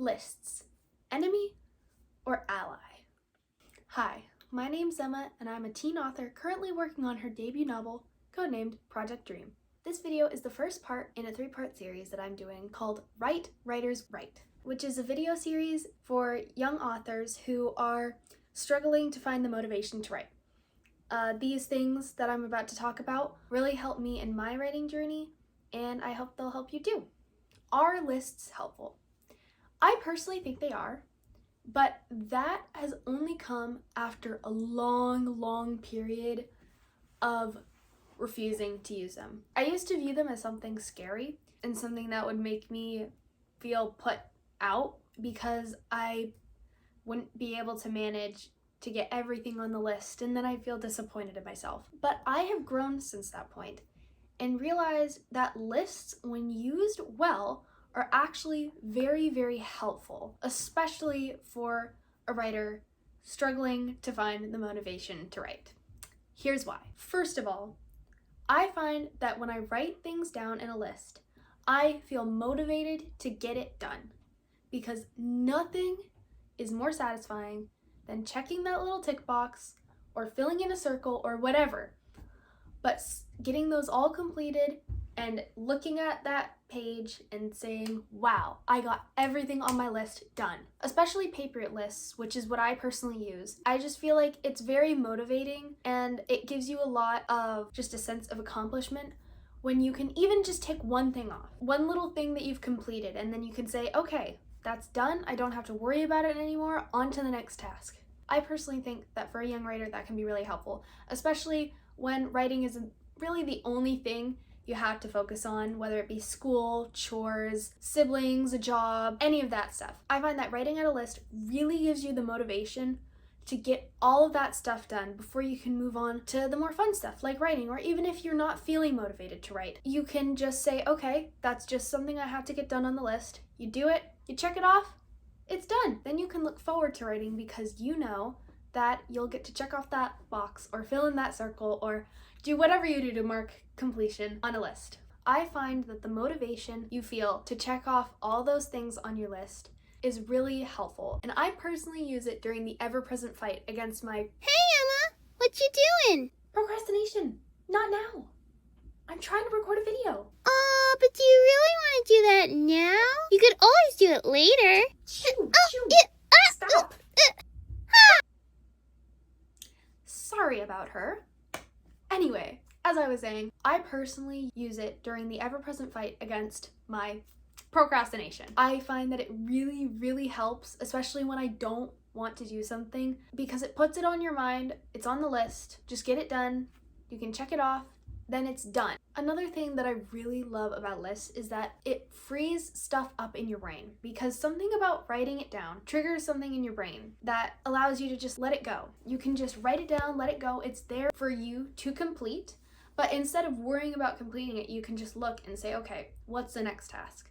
Lists, enemy or ally? Hi, my name's Emma and I'm a teen author currently working on her debut novel, codenamed Project Dream. This video is the first part in a 3-part series that I'm doing called Write, Writers, Write, which is a video series for young authors who are struggling to find the motivation to write. These things that I'm about to talk about really helped me in my writing journey, and I hope they'll help you too. Are lists helpful? I personally think they are, but that has only come after a long period of refusing to use them. I used to view them as something scary and something that would make me feel put out because I wouldn't be able to manage to get everything on the list, and then I'd feel disappointed in myself. But I have grown since that point and realized that lists, when used well, are actually very helpful, especially for a writer struggling to find the motivation to write. Here's why. First of all, I find that when I write things down in a list, I feel motivated to get it done, because nothing is more satisfying than checking that little tick box or filling in a circle or whatever, but getting those all completed and looking at that page and saying, wow, I got everything on my list done. Especially paper lists, which is what I personally use. I just feel like it's very motivating and it gives you a lot of just a sense of accomplishment when you can even just take one thing off, one little thing that you've completed, and then you can say, okay, that's done. I don't have to worry about it anymore. On to the next task. I personally think that for a young writer, that can be really helpful, especially when writing isn't really the only thing you have to focus on, whether it be school, chores, siblings, a job, any of that stuff. I find that writing out a list really gives you the motivation to get all of that stuff done before you can move on to the more fun stuff like writing. Or even if you're not feeling motivated to write, you can just say, okay, that's just something I have to get done on the list. You do it, you check it off, it's done. Then you can look forward to writing because you know that you'll get to check off that box or fill in that circle or do whatever you do to mark completion on a list. I find that the motivation you feel to check off all those things on your list is really helpful, and I personally use it during the ever-present fight against my Hey Emma, what you doing? procrastination. Not now. I'm trying to record a video. Oh, but do you really want to do that now? You could always do it later. Shoo. uh, Stop. Sorry about her. Anyway, as I was saying, I personally use it during the ever-present fight against my procrastination. I find that it really helps, especially when I don't want to do something, because it puts it on your mind, it's on the list, just get it done, you can check it off, then it's done. Another thing that I really love about lists is that it frees stuff up in your brain, because something about writing it down triggers something in your brain that allows you to just let it go. You can just write it down, let it go, it's there for you to complete, but instead of worrying about completing it, you can just look and say, okay, what's the next task?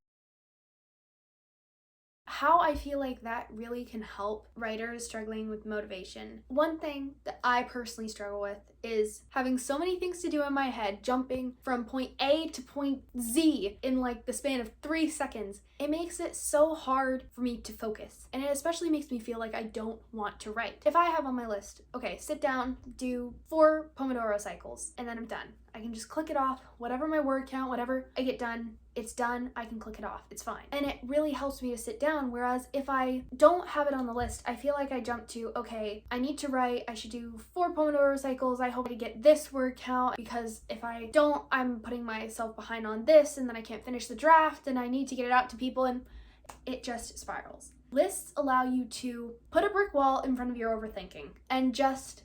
How I feel like that really can help writers struggling with motivation. One thing that I personally struggle with is having so many things to do in my head, jumping from point A to point Z in like the span of 3 seconds. It makes it so hard for me to focus, and it especially makes me feel like I don't want to write. If I have on my list, okay, sit down, do 4 Pomodoro cycles, and then I'm done. I can just click it off, whatever my word count, whatever I get done, it's done, I can click it off, it's fine. And it really helps me to sit down, whereas if I don't have it on the list, I feel like I jump to, okay, I need to write, I should do 4 Pomodoro cycles, I hope to get this word count, because if I don't, I'm putting myself behind on this, and then I can't finish the draft, and I need to get it out to people, and it just spirals. Lists allow you to put a brick wall in front of your overthinking and just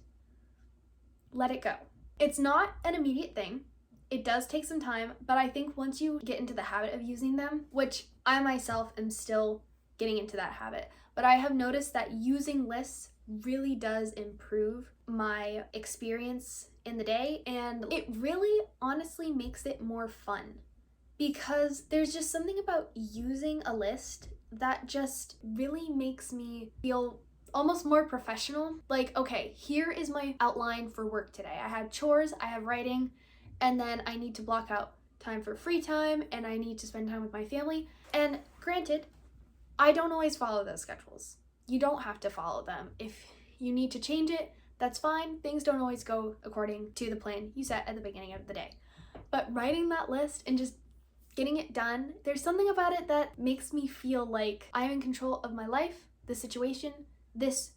let it go. It's not an immediate thing. It does take some time, but I think once you get into the habit of using them, which I myself am still getting into that habit, but I have noticed that using lists really does improve my experience in the day, and it really honestly makes it more fun, because there's just something about using a list that just really makes me feel almost more professional. Like, okay, here is my outline for work today. I had chores, I have writing, and then I need to block out time for free time, and I need to spend time with my family. And granted, I don't always follow those schedules. You don't have to follow them. If you need to change it, that's fine. Things don't always go according to the plan you set at the beginning of the day. But writing that list and just getting it done, there's something about it that makes me feel like I'm in control of my life, the situation, this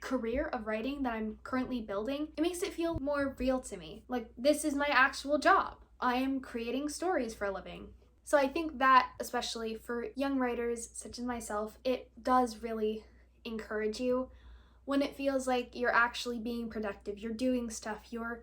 career of writing that I'm currently building. It makes it feel more real to me. Like, this is my actual job. I am creating stories for a living. So I think that, especially for young writers such as myself, it does really encourage you when it feels like you're actually being productive, you're doing stuff, you're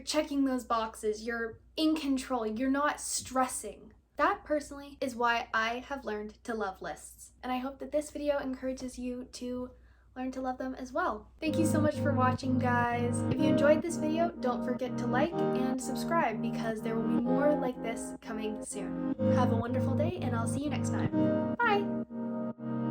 checking those boxes, you're in control, you're not stressing. That personally is why I have learned to love lists. And I hope that this video encourages you to learn to love them as well. Thank you so much for watching, guys. If you enjoyed this video, don't forget to like and subscribe because there will be more like this coming soon. Have a wonderful day, and I'll see you next time. Bye!